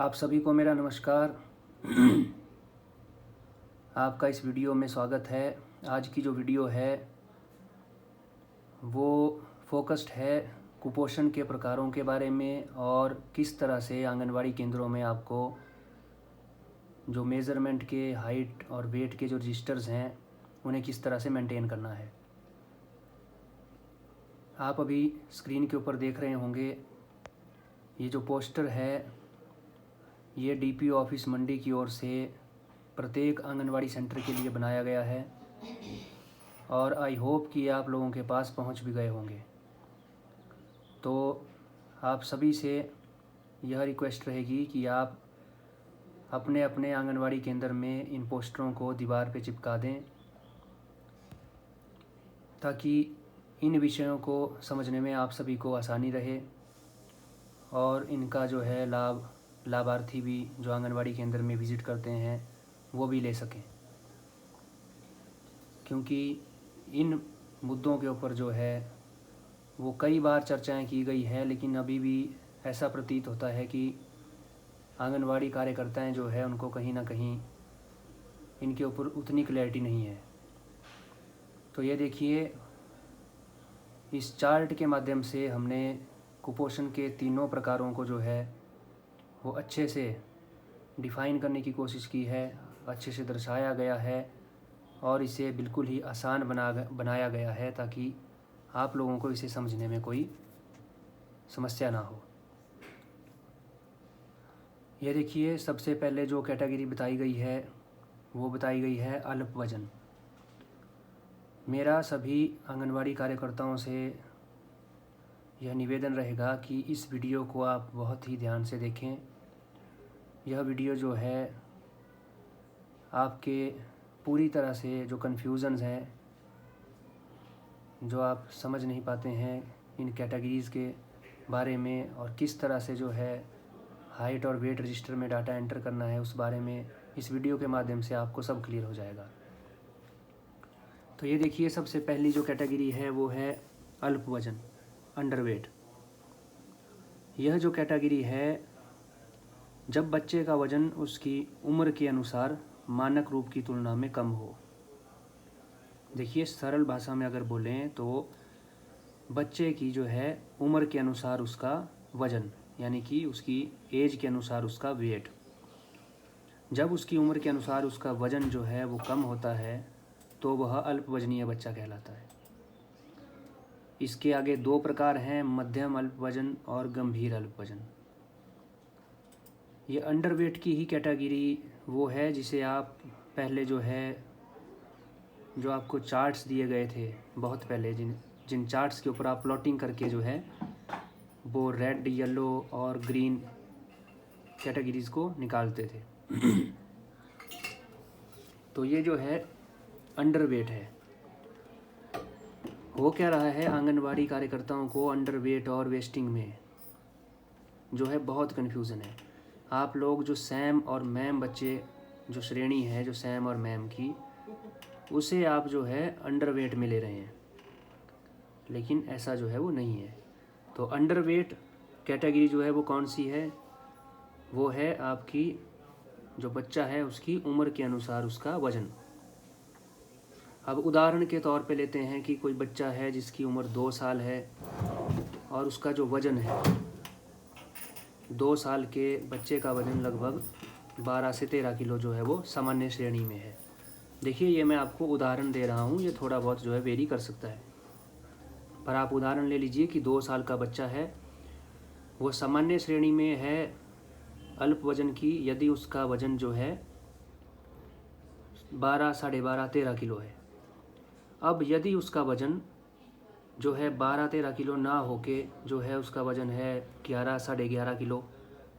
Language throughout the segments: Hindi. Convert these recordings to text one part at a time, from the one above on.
आप सभी को मेरा नमस्कार। आपका इस वीडियो में स्वागत है। आज की जो वीडियो है वो फोकस्ड है कुपोषण के प्रकारों के बारे में और किस तरह से आंगनवाड़ी केंद्रों में आपको जो मेज़रमेंट के हाइट और वेट के जो रजिस्टर्स हैं उन्हें किस तरह से मेंटेन करना है। आप अभी स्क्रीन के ऊपर देख रहे होंगे ये जो पोस्टर है ये डीपीओ ऑफिस मंडी की ओर से प्रत्येक आंगनवाड़ी सेंटर के लिए बनाया गया है और आई होप कि आप लोगों के पास पहुंच भी गए होंगे। तो आप सभी से यह रिक्वेस्ट रहेगी कि आप अपने अपने आंगनवाड़ी केंद्र में इन पोस्टरों को दीवार पे चिपका दें ताकि इन विषयों को समझने में आप सभी को आसानी रहे और इनका जो है लाभार्थी भी जो आंगनवाड़ी केंद्र में विज़िट करते हैं वो भी ले सकें, क्योंकि इन मुद्दों के ऊपर जो है वो कई बार चर्चाएं की गई है, लेकिन अभी भी ऐसा प्रतीत होता है कि आंगनवाड़ी कार्यकर्ताएं जो है उनको कहीं ना कहीं इनके ऊपर उतनी क्लैरिटी नहीं है। तो ये देखिए, इस चार्ट के माध्यम से हमने कुपोषण के तीनों प्रकारों को जो है वो अच्छे से डिफ़ाइन करने की कोशिश की है, अच्छे से दर्शाया गया है और इसे बिल्कुल ही आसान बनाया गया है ताकि आप लोगों को इसे समझने में कोई समस्या ना हो। ये देखिए, सबसे पहले जो कैटेगरी बताई गई है वो बताई गई है अल्प वजन। मेरा सभी आंगनवाड़ी कार्यकर्ताओं से यह निवेदन रहेगा कि इस वीडियो को आप बहुत ही ध्यान से देखें। यह वीडियो जो है आपके पूरी तरह से जो कन्फ्यूज़न्स हैं, जो आप समझ नहीं पाते हैं इन कैटेगरीज़ के बारे में और किस तरह से जो है हाइट और वेट रजिस्टर में डाटा एंटर करना है, उस बारे में इस वीडियो के माध्यम से आपको सब क्लियर हो जाएगा। तो ये देखिए, सबसे पहली जो कैटेगरी है वो है अल्प वजन, अंडरवेट। यह जो कैटेगरी है, जब बच्चे का वज़न उसकी उम्र के अनुसार मानक रूप की तुलना में कम हो। देखिए, सरल भाषा में अगर बोलें तो बच्चे की जो है उम्र के अनुसार उसका वज़न, यानी कि उसकी एज के अनुसार उसका वेट, जब उसकी उम्र के अनुसार उसका वज़न जो है वो कम होता है तो वह अल्पवजनीय बच्चा कहलाता है। इसके आगे दो प्रकार हैं, मध्यम अल्प वजन और गंभीर अल्प वजन। ये अंडरवेट की ही कैटेगरी वो है जिसे आप पहले जो है, जो आपको चार्ट्स दिए गए थे बहुत पहले, जिन चार्ट्स के ऊपर आप प्लॉटिंग करके जो है वो रेड, येलो और ग्रीन कैटेगरीज़ को निकालते थे। तो ये जो है अंडरवेट है। हो क्या रहा है, आंगनवाड़ी कार्यकर्ताओं को अंडरवेट और वेस्टिंग में जो है बहुत कन्फ्यूज़न है। आप लोग जो सैम और मैम बच्चे, जो श्रेणी है जो सैम और मैम की, उसे आप जो है अंडरवेट में ले रहे हैं, लेकिन ऐसा जो है वो नहीं है। तो अंडरवेट कैटेगरी जो है वो कौन सी है, वो है आपकी जो बच्चा है उसकी उम्र के अनुसार उसका वज़न। अब उदाहरण के तौर पे लेते हैं कि कोई बच्चा है जिसकी उम्र 2 साल है और उसका जो वज़न है, 2 साल के बच्चे का वज़न लगभग 12 से 13 किलो जो है वो सामान्य श्रेणी में है। देखिए, ये मैं आपको उदाहरण दे रहा हूँ, ये थोड़ा बहुत जो है वेरी कर सकता है, पर आप उदाहरण ले लीजिए कि 2 साल का बच्चा है, वो सामान्य श्रेणी में है अल्प वज़न की, यदि उसका वज़न जो है 12, 12.5, 13 किलो है। अब यदि उसका वज़न जो है 12-13 किलो ना होके जो है उसका वज़न है 11, 11.5 किलो,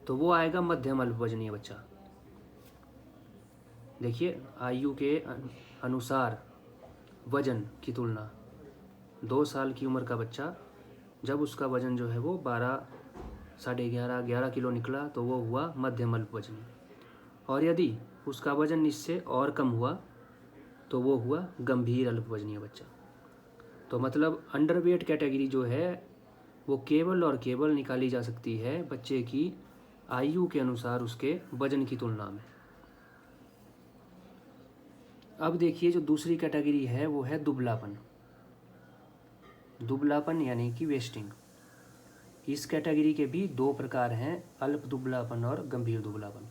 तो वो आएगा मध्यम अल्प वजनीय बच्चा। देखिए, आयु के अनुसार वज़न की तुलना, 2 साल की उम्र का बच्चा जब उसका वज़न जो है वो 12, 11.5, 11 किलो निकला तो वो हुआ मध्यम अल्प वजनीय, और यदि उसका वज़न इससे और कम हुआ तो वो हुआ गंभीर अल्प वजनीय बच्चा। तो मतलब अंडरवेट कैटेगरी जो है वो केवल और केवल निकाली जा सकती है बच्चे की आयु के अनुसार उसके वजन की तुलना में। अब देखिए जो दूसरी कैटेगरी है वो है दुबलापन। दुबलापन यानी कि वेस्टिंग। इस कैटेगरी के भी दो प्रकार हैं, अल्प दुबलापन और गंभीर दुबलापन।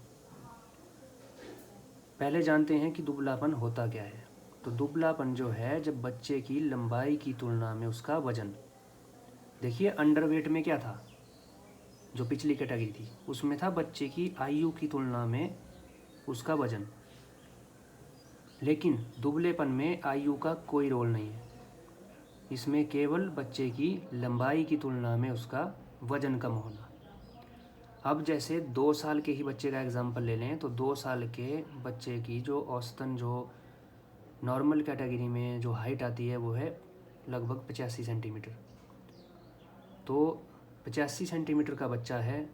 पहले जानते हैं कि दुबलापन होता क्या है। तो दुबलापन जो है जब बच्चे की लंबाई की तुलना में उसका वजन, देखिए अंडरवेट में क्या था, जो पिछली कैटेगरी थी उसमें था बच्चे की आयु की तुलना में उसका वजन, लेकिन दुबलेपन में आयु का कोई रोल नहीं है, इसमें केवल बच्चे की लंबाई की तुलना में उसका वजन कम होना। अब जैसे 2 साल के ही बच्चे का एग्जांपल ले लें, तो 2 साल के बच्चे की जो औसतन जो नॉर्मल कैटेगरी में जो हाइट आती है वो है लगभग 85 सेंटीमीटर। तो 85 सेंटीमीटर का बच्चा है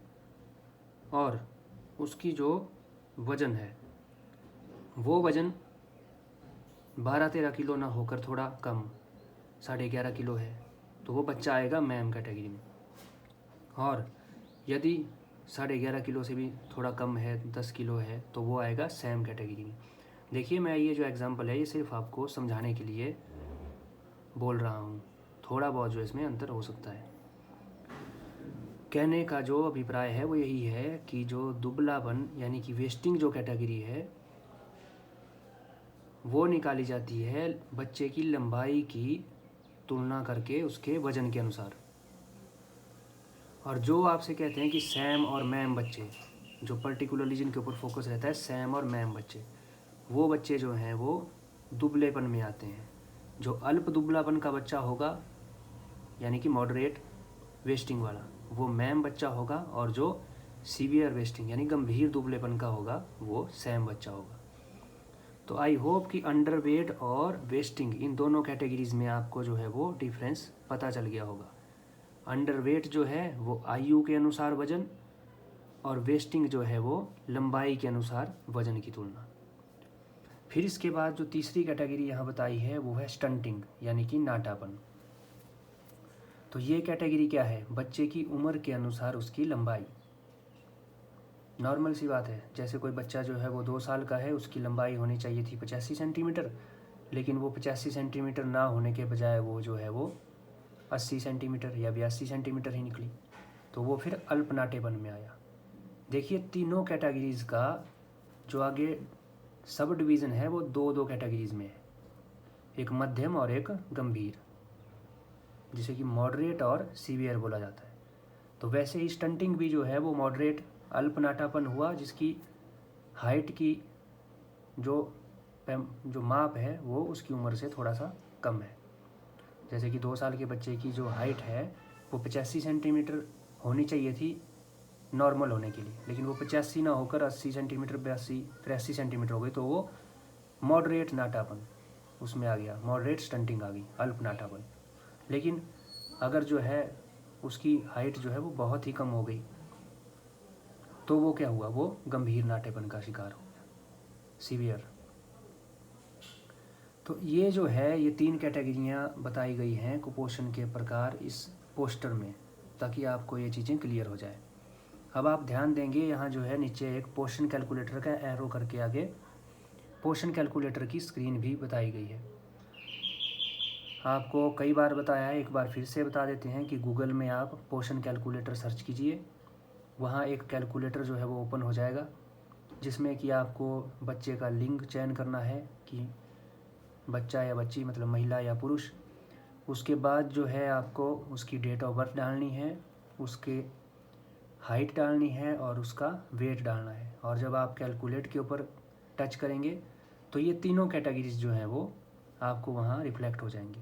और उसकी जो वज़न है वो वज़न 12-13 किलो ना होकर थोड़ा कम 11.5 किलो है, तो वो बच्चा आएगा मैम कैटेगरी में। और यदि 11.5 किलो से भी थोड़ा कम है, 10 किलो है, तो वो आएगा सैम कैटेगरी में। देखिए मैं ये जो एग्ज़ाम्पल है ये सिर्फ आपको समझाने के लिए बोल रहा हूँ, थोड़ा बहुत जो इसमें अंतर हो सकता है। कहने का जो अभिप्राय है वो यही है कि जो दुबलापन यानी कि वेस्टिंग जो कैटेगरी है वो निकाली जाती है बच्चे की लंबाई की तुलना करके उसके वज़न के अनुसार। और जो आपसे कहते हैं कि सैम और मैम बच्चे, जो पर्टिकुलरली जिनके ऊपर फोकस रहता है सैम और मैम बच्चे, वो बच्चे जो हैं वो दुबलेपन में आते हैं। जो अल्प दुबलापन का बच्चा होगा यानी कि मॉडरेट वेस्टिंग वाला, वो मैम बच्चा होगा, और जो सीवियर वेस्टिंग यानी गंभीर दुबलेपन का होगा वो सैम बच्चा होगा। तो आई होप कि अंडरवेट और वेस्टिंग इन दोनों कैटेगरीज में आपको जो है वो डिफरेंस पता चल गया होगा। अंडरवेट जो है वो आयु के अनुसार वजन, और वेस्टिंग जो है वो लंबाई के अनुसार वजन की तुलना। फिर इसके बाद जो तीसरी कैटेगरी यहाँ बताई है वो है स्टंटिंग यानी कि नाटापन। तो ये कैटेगरी क्या है, बच्चे की उम्र के अनुसार उसकी लंबाई। नॉर्मल सी बात है, जैसे कोई बच्चा जो है वो 2 साल का है, उसकी लंबाई होनी चाहिए थी 85 सेंटीमीटर, लेकिन वो 85 सेंटीमीटर ना होने के बजाय वो जो है वो 80 सेंटीमीटर या 82 सेंटीमीटर ही निकली, तो वो फिर अल्पनाटेपन में आया। देखिए तीनों कैटेगरीज का जो आगे सब डिवीज़न है वो दो कैटेगरीज में है, एक मध्यम और एक गंभीर, जिसे कि मॉडरेट और सीवियर बोला जाता है। तो वैसे ही स्टंटिंग भी जो है वो मॉडरेट अल्पनाटापन हुआ, जिसकी हाइट की जो माप है वो उसकी उम्र से थोड़ा सा कम है। जैसे कि 2 साल के बच्चे की जो हाइट है वो 85 सेंटीमीटर होनी चाहिए थी नॉर्मल होने के लिए, लेकिन वो 85 ना होकर 80 सेंटीमीटर 82-83 सेंटीमीटर हो गई, तो वो मॉडरेट नाटापन उसमें आ गया, मॉडरेट स्टंटिंग आ गई, अल्प नाटापन। लेकिन अगर जो है उसकी हाइट जो है वो बहुत ही कम हो गई, तो वो क्या हुआ, वो गंभीर नाटेपन का शिकार हो गया, सीवियर। तो ये जो है ये 3 कैटेगरियाँ बताई गई हैं कुपोषण के प्रकार इस पोस्टर में, ताकि आपको ये चीज़ें क्लियर हो जाए। अब आप ध्यान देंगे यहाँ जो है नीचे एक पोषण कैलकुलेटर का एरो करके आगे पोषण कैलकुलेटर की स्क्रीन भी बताई गई है। आपको कई बार बताया है, एक बार फिर से बता देते हैं कि गूगल में आप पोषण कैलकुलेटर सर्च कीजिए, वहाँ एक कैलकुलेटर जो है वो ओपन हो जाएगा, जिसमें कि आपको बच्चे का लिंग चयन करना है कि बच्चा या बच्ची, मतलब महिला या पुरुष। उसके बाद जो है आपको उसकी डेट ऑफ बर्थ डालनी है, उसके हाइट डालनी है और उसका वेट डालना है। और जब आप कैलकुलेट के ऊपर टच करेंगे तो ये तीनों कैटेगरीज जो हैं वो आपको वहाँ रिफ्लेक्ट हो जाएंगी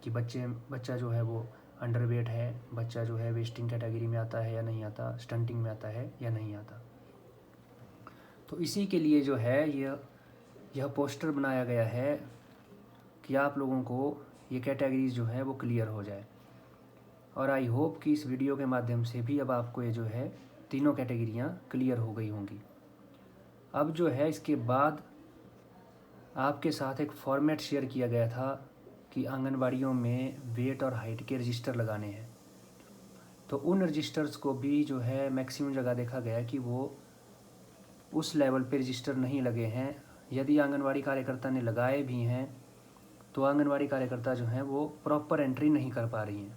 कि बच्चा जो है वो अंडरवेट है, बच्चा जो है वेस्टिंग कैटेगरी में आता है या नहीं आता, स्टंटिंग में आता है या नहीं आता। तो इसी के लिए जो है यह पोस्टर बनाया गया है कि आप लोगों को ये कैटेगरीज जो है वो क्लियर हो जाए। और आई होप कि इस वीडियो के माध्यम से भी अब आपको ये जो है तीनों कैटेगरियाँ क्लियर हो गई होंगी। अब जो है इसके बाद आपके साथ एक फॉर्मेट शेयर किया गया था कि आंगनबाड़ियों में वेट और हाइट के रजिस्टर लगाने हैं। तो उन रजिस्टर्स को भी जो है मैक्सिमम जगह देखा गया कि वो उस लेवल पे रजिस्टर नहीं लगे हैं। यदि आंगनवाड़ी कार्यकर्ता ने लगाए भी हैं तो आंगनवाड़ी कार्यकर्ता जो हैं वो प्रॉपर एंट्री नहीं कर पा रही हैं।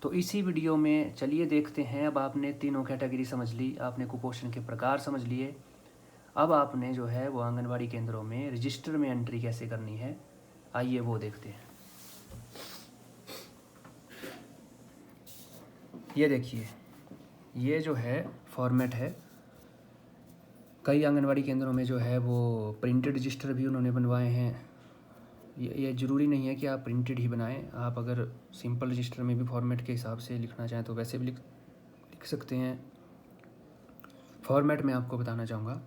तो इसी वीडियो में चलिए देखते हैं। अब आपने तीनों कैटेगरी समझ ली, आपने कुपोषण के प्रकार समझ लिए। अब आपने जो है वो आंगनवाड़ी केंद्रों में रजिस्टर में एंट्री कैसे करनी है, आइए वो देखते हैं। ये देखिए, ये जो है फॉर्मेट है। कई आंगनवाड़ी केंद्रों में जो है वो प्रिंटेड रजिस्टर भी उन्होंने बनवाए हैं। ये ज़रूरी नहीं है कि आप प्रिंटेड ही बनाएं, आप अगर सिंपल रजिस्टर में भी फॉर्मेट के हिसाब से लिखना चाहें तो वैसे भी लिख सकते हैं। फॉर्मेट में आपको बताना चाहूँगा,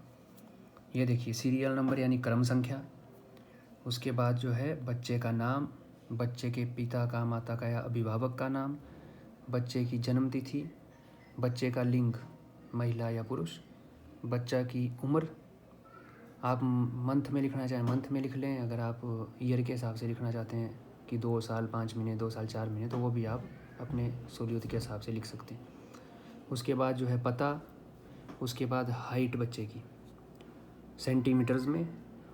ये देखिए सीरियल नंबर यानी क्रम संख्या, उसके बाद जो है बच्चे का नाम, बच्चे के पिता का, माता का या अभिभावक का नाम, बच्चे की जन्म तिथि, बच्चे का लिंग महिला या पुरुष, बच्चा की उम्र। आप मंथ में लिखना चाहें मंथ में लिख लें, अगर आप ईयर के हिसाब से लिखना चाहते हैं कि 2 साल 5 महीने, 2 साल 4 महीने, तो वो भी आप अपने सहूलियत के हिसाब से लिख सकते हैं। उसके बाद जो है पता, उसके बाद हाइट बच्चे की सेंटीमीटर्स में,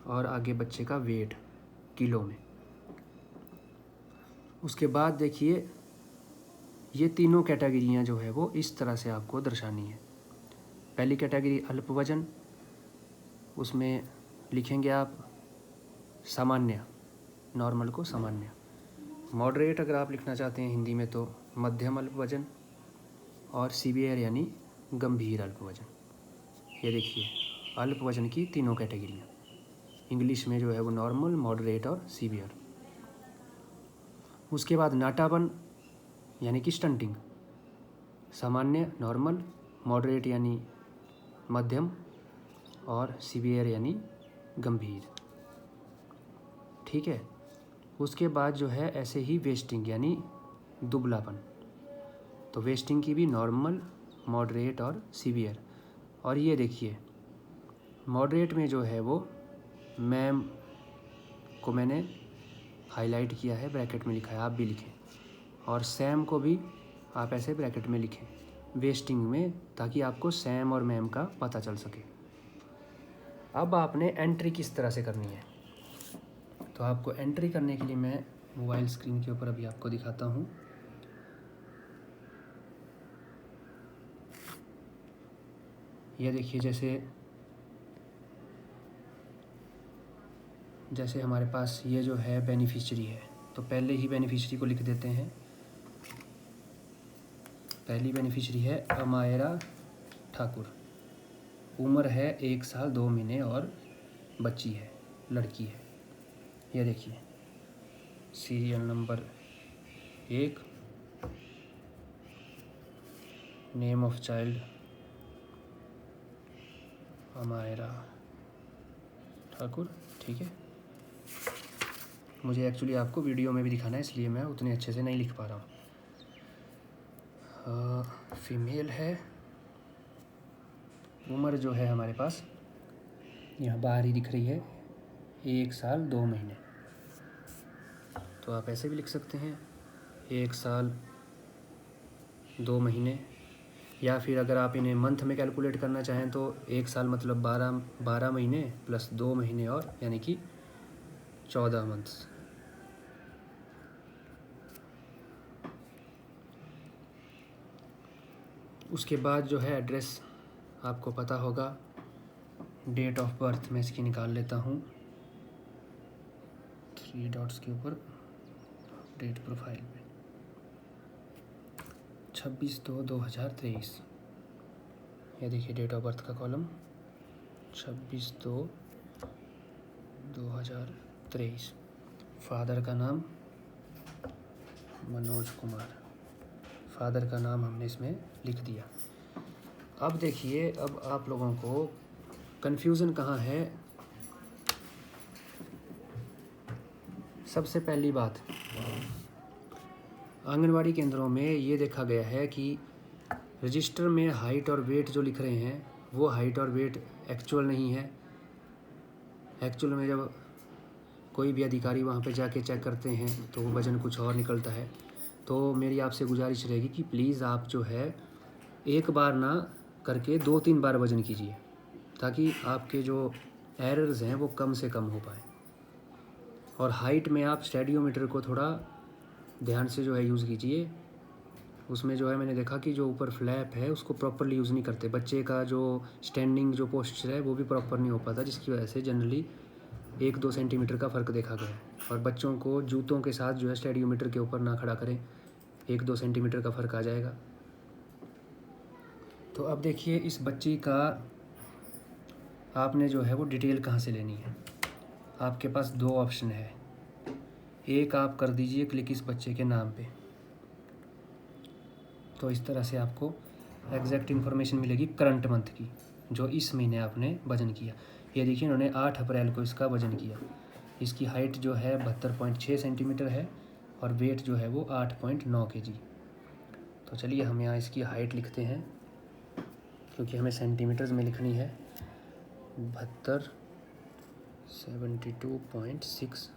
और आगे बच्चे का वेट किलो में। उसके बाद देखिए ये तीनों कैटेगरियाँ जो है वो इस तरह से आपको दर्शानी है। पहली कैटेगरी अल्प वजन, उसमें लिखेंगे आप सामान्य, नॉर्मल को सामान्य। मॉडरेट अगर आप लिखना चाहते हैं हिंदी में तो मध्यम अल्प वजन, और सीवियर यानी गंभीर अल्प वजन। ये देखिए अल्प वजन की तीनों कैटेगरियाँ, इंग्लिश में जो है वो नॉर्मल, मॉडरेट और सीवियर। उसके बाद नाटापन यानी कि स्टंटिंग, सामान्य नॉर्मल, मॉडरेट यानी मध्यम, और सीवियर यानी गंभीर। ठीक है। उसके बाद जो है ऐसे ही वेस्टिंग यानी दुबलापन, तो वेस्टिंग की भी नॉर्मल, मॉडरेट और सीवियर। और ये देखिए मॉडरेट में जो है वो मैम को मैंने हाईलाइट किया है, ब्रैकेट में लिखा है, आप भी लिखें, और सैम को भी आप ऐसे ब्रैकेट में लिखें वेस्टिंग में, ताकि आपको सैम और मैम का पता चल सके। अब आपने एंट्री किस तरह से करनी है, तो आपको एंट्री करने के लिए मैं मोबाइल स्क्रीन के ऊपर अभी आपको दिखाता हूँ। ये देखिए जैसे हमारे पास ये जो है बेनिफिशियरी है, तो पहले ही बेनिफिशियरी को लिख देते हैं। पहली बेनिफिशियरी है अमायरा ठाकुर, उम्र है 1 साल 2 महीने और बच्ची है, लड़की है। ये देखिए serial number 1, name of child Amaira Thakur. ठीक है, मुझे एक्चुअली आपको वीडियो में भी दिखाना है, इसलिए मैं उतने अच्छे से नहीं लिख पा रहा हूँ। फीमेल है, उम्र जो है हमारे पास यहाँ बाहर ही दिख रही है, 1 साल 2 महीने, तो आप ऐसे भी लिख सकते हैं 1 साल 2 महीने, या फिर अगर आप इन्हें मंथ में कैलकुलेट करना चाहें तो 1 साल मतलब 12 महीने प्लस 2 महीने, और यानी कि 14 मंथ्स। उसके बाद जो है एड्रेस आपको पता होगा। डेट ऑफ बर्थ मैं इसकी निकाल लेता हूँ 3 डॉट्स के ऊपर, डेट प्रोफाइल में 26/2/2023। ये देखिए डेट ऑफ बर्थ का कॉलम 26/2/2023। फादर का नाम मनोज कुमार, फादर का नाम हमने इसमें लिख दिया। अब देखिए, अब आप लोगों को कन्फ्यूज़न कहाँ है। सबसे पहली बात, आंगनवाड़ी केंद्रों में ये देखा गया है कि रजिस्टर में हाइट और वेट जो लिख रहे हैं वो हाइट और वेट एक्चुअल नहीं है। एक्चुअल में जब कोई भी अधिकारी वहाँ पे जाके चेक करते हैं तो वो वज़न कुछ और निकलता है। तो मेरी आपसे गुजारिश रहेगी कि प्लीज़ आप जो है एक बार ना करके 2-3 बार वज़न कीजिए, ताकि आपके जो एरर्स हैं वो कम से कम हो पाए। और हाइट में आप स्टेडियोमीटर को थोड़ा ध्यान से जो है यूज़ कीजिए। उसमें जो है मैंने देखा कि जो ऊपर फ्लैप है उसको प्रॉपरली यूज़ नहीं करते, बच्चे का जो स्टैंडिंग जो पोस्चर है वो भी प्रॉपर नहीं हो पाता, जिसकी वजह से जनरली 1-2 सेंटीमीटर का फ़र्क देखा गया है। और बच्चों को जूतों के साथ जो है स्टेडियोमीटर के ऊपर ना खड़ा करें, 1-2 सेंटीमीटर का फ़र्क आ जाएगा। तो अब देखिए इस बच्ची का आपने जो है वो डिटेल कहाँ से लेनी है। आपके पास 2 ऑप्शन है। एक आप कर दीजिए क्लिक इस बच्चे के नाम पे, तो इस तरह से आपको एग्जैक्ट इन्फॉर्मेशन मिलेगी करंट मंथ की, जो इस महीने आपने वज़न किया। ये देखिए इन्होंने 8 अप्रैल को इसका वज़न किया। इसकी हाइट जो है 72.6 सेंटीमीटर है और वेट जो है वो 8.9 kg। तो चलिए हम यहाँ इसकी हाइट लिखते हैं, क्योंकि हमें सेंटीमीटर्स में लिखनी है। 72.6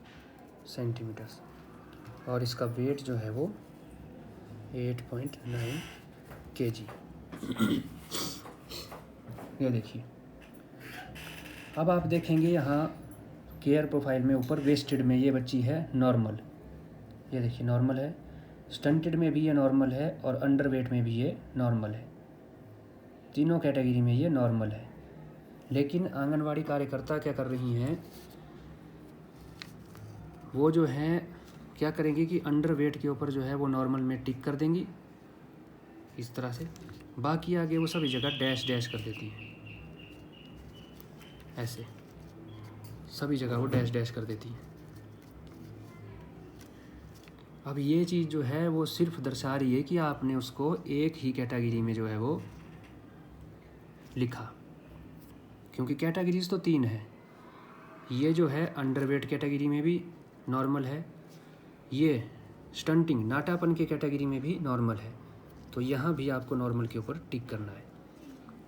सेंटीमीटर्स और इसका वेट जो है वो 8.9 kg। ये देखिए, अब आप देखेंगे यहाँ केयर प्रोफाइल में ऊपर वेस्टेड में ये बच्ची है नॉर्मल। ये देखिए नॉर्मल है, स्टंटेड में भी ये नॉर्मल है और अंडर वेट में भी ये नॉर्मल है। तीनों कैटेगरी में ये नॉर्मल है। लेकिन आंगनवाड़ी कार्यकर्ता क्या कर रही हैं, वो जो हैं क्या करेंगी कि अंडर वेट के ऊपर जो है वो नॉर्मल में टिक कर देंगी इस तरह से, बाकी आगे वो सभी जगह डैश डैश कर देती हैं। ऐसे सभी जगह वो डैश डैश कर देती हैं। अब ये चीज़ जो है वो सिर्फ दर्शा रही है कि आपने उसको एक ही कैटेगरी में जो है वो लिखा, क्योंकि कैटेगरीज तो 3 है। ये जो है अंडरवेट कैटेगरी में भी नॉर्मल है, ये स्टंटिंग नाटापन के कैटेगरी में भी नॉर्मल है, तो यहाँ भी आपको नॉर्मल के ऊपर टिक करना है।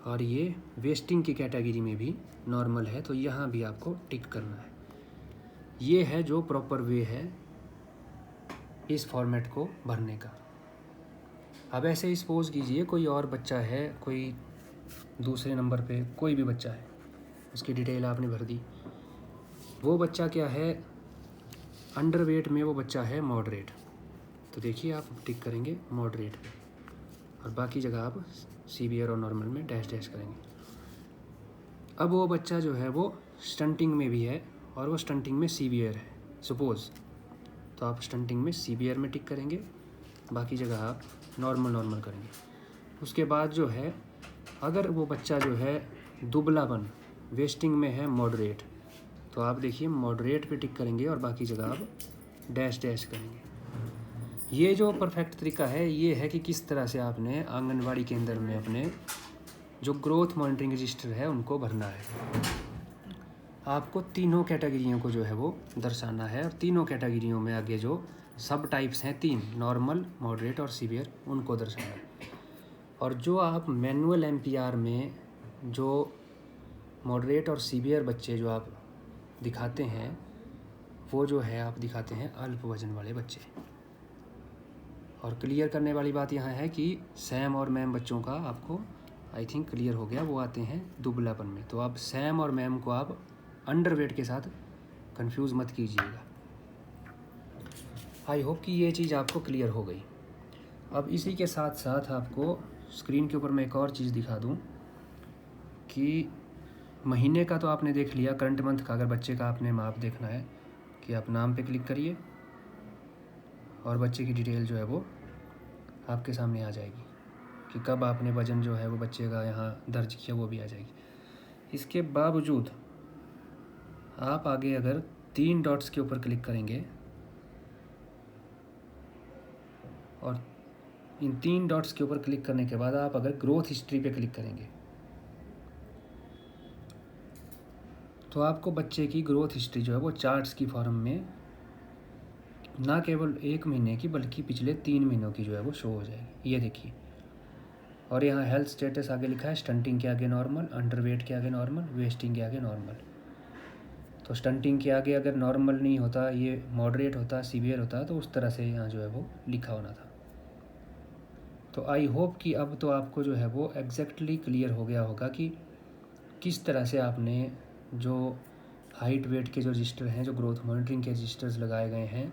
और ये वेस्टिंग की कैटेगरी में भी नॉर्मल है, तो यहाँ भी आपको टिक करना है। ये है जो प्रॉपर वे है इस फॉर्मेट को भरने का। अब ऐसे सपोज कीजिए कोई और बच्चा है, कोई दूसरे नंबर पे कोई भी बच्चा है, उसकी डिटेल आपने भर दी। वो बच्चा क्या है, अंडरवेट में वो बच्चा है मॉडरेट, तो देखिए आप टिक करेंगे मॉडरेट पे और बाकी जगह आप सीवियर और नॉर्मल में डैश डैश करेंगे। अब वो बच्चा जो है वो स्टंटिंग में भी है और वो स्टंटिंग में सीवियर है सपोज़, तो आप स्टंटिंग में सीवियर में टिक करेंगे, बाकी जगह आप नॉर्मल करेंगे। उसके बाद जो है अगर वो बच्चा जो है दुबलापन वेस्टिंग में है मॉडरेट, तो आप देखिए मॉडरेट पे टिक करेंगे और बाकी जगह आप डैश डैश करेंगे। ये जो परफेक्ट तरीका है ये है कि किस तरह से आपने आंगनवाड़ी केंद्र में अपने जो ग्रोथ मॉनिटरिंग रजिस्टर है उनको भरना है। आपको तीनों कैटेगरियों को जो है वो दर्शाना है और तीनों कैटेगरियों में आगे जो सब टाइप्स हैं 3 नॉर्मल, मॉडरेट और सीवियर, उनको दर्शाना है। और जो आप मैनुअल एमपीआर में जो मॉडरेट और सीवियर बच्चे जो आप दिखाते हैं, वो जो है आप दिखाते हैं अल्प वजन वाले बच्चे। और क्लियर करने वाली बात यहाँ है कि सैम और मैम बच्चों का आपको आई थिंक क्लियर हो गया, वो आते हैं दुबलापन में, तो आप सैम और मैम को आप अंडरवेट के साथ कंफ्यूज मत कीजिएगा। आई होप कि ये चीज़ आपको क्लियर हो गई। अब इसी के साथ साथ आपको स्क्रीन के ऊपर मैं एक और चीज़ दिखा दूं कि महीने का तो आपने देख लिया, करंट मंथ का अगर बच्चे का आपने माप देखना है कि आप नाम पे क्लिक करिए और बच्चे की डिटेल जो है वो आपके सामने आ जाएगी कि कब आपने वज़न जो है वो बच्चे का यहाँ दर्ज किया, वो भी आ जाएगी। इसके बावजूद आप आगे अगर 3 डॉट्स के ऊपर क्लिक करेंगे और इन 3 डॉट्स के ऊपर क्लिक करने के बाद आप अगर ग्रोथ हिस्ट्री पे क्लिक करेंगे तो आपको बच्चे की ग्रोथ हिस्ट्री जो है वो चार्ट्स की फॉर्म में ना केवल 1 महीने की बल्कि पिछले 3 महीनों की जो है वो शो हो जाएगी। ये देखिए, और यहाँ हेल्थ स्टेटस आगे लिखा है, स्टंटिंग के आगे नॉर्मल, अंडरवेट के आगे नॉर्मल, वेस्टिंग के आगे नॉर्मल। तो स्टंटिंग के आगे अगर नॉर्मल नहीं होता, ये मॉडरेट होता, सीवियर होता, तो उस तरह से यहाँ जो है वो लिखा होना था। तो आई होप कि अब तो आपको जो है वो एग्जैक्टली क्लियर हो गया होगा कि किस तरह से आपने जो हाइट वेट के जो रजिस्टर हैं, जो ग्रोथ मॉनिटरिंग के रजिस्टर्स लगाए गए हैं,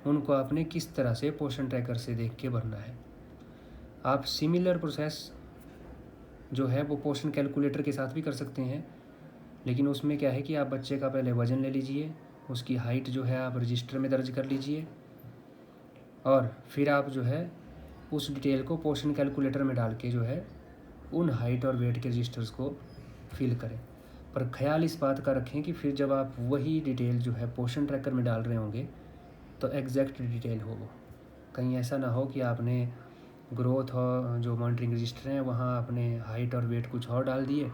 उनको आपने किस तरह से पोर्शन ट्रैकर से देख के भरना है। आप सिमिलर प्रोसेस जो है वो पोर्शन कैलकुलेटर के साथ भी कर सकते हैं, लेकिन उसमें क्या है कि आप बच्चे का पहले वज़न ले लीजिए, उसकी हाइट जो है आप रजिस्टर में दर्ज कर लीजिए और फिर आप जो है उस डिटेल को पोर्शन कैलकुलेटर में डाल के जो है उन हाइट और वेट के रजिस्टर्स को फिल करें। पर ख्याल इस बात का रखें कि फिर जब आप वही डिटेल जो है पोर्शन ट्रैकर में डाल रहे होंगे तो एग्जैक्ट डिटेल हो, कहीं ऐसा ना हो कि आपने ग्रोथ और जो मॉनिटरिंग रजिस्टर हैं वहाँ आपने हाइट और वेट कुछ और डाल दिए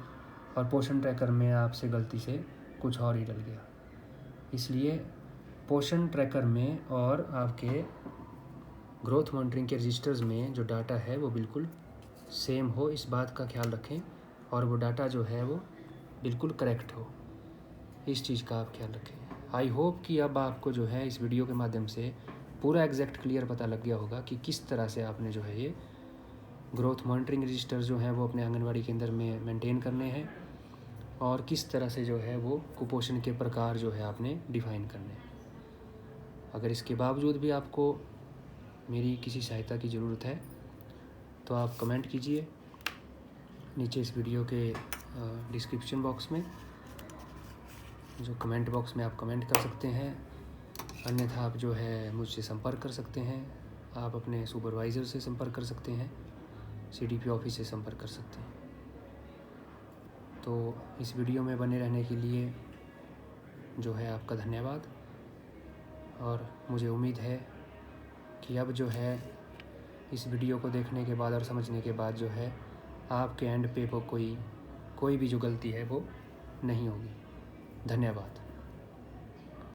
और पोर्शन ट्रैकर में आपसे गलती से कुछ और ही डल गया। इसलिए पोर्शन ट्रैकर में और आपके ग्रोथ मॉनिटरिंग के रजिस्टर्स में जो डाटा है वो बिल्कुल सेम हो, इस बात का ख्याल रखें और वो डाटा जो है वो बिल्कुल करेक्ट हो, इस चीज़ का आप ख्याल रखें। आई होप कि अब आपको जो है इस वीडियो के माध्यम से पूरा एग्जैक्ट क्लियर पता लग गया होगा कि किस तरह से आपने जो है ये ग्रोथ मॉनिटरिंग रजिस्टर जो है वो अपने आंगनवाड़ी केंद्र में मेंटेन करने हैं और किस तरह से जो है वो कुपोषण के प्रकार जो है आपने डिफ़ाइन करने हैं। अगर इसके बावजूद भी आपको मेरी किसी सहायता की ज़रूरत है तो आप कमेंट कीजिए नीचे इस वीडियो के डिस्क्रिप्शन बॉक्स में, जो कमेंट बॉक्स में आप कमेंट कर सकते हैं। अन्यथा आप जो है मुझसे संपर्क कर सकते हैं, आप अपने सुपरवाइज़र से संपर्क कर सकते हैं, CDP ऑफिस से संपर्क कर सकते हैं। तो इस वीडियो में बने रहने के लिए जो है आपका धन्यवाद और मुझे उम्मीद है कि अब जो है इस वीडियो को देखने के बाद और समझने के बाद जो है आपके एंड पे कोई भी जो गलती है वो नहीं होगी। धन्यवाद।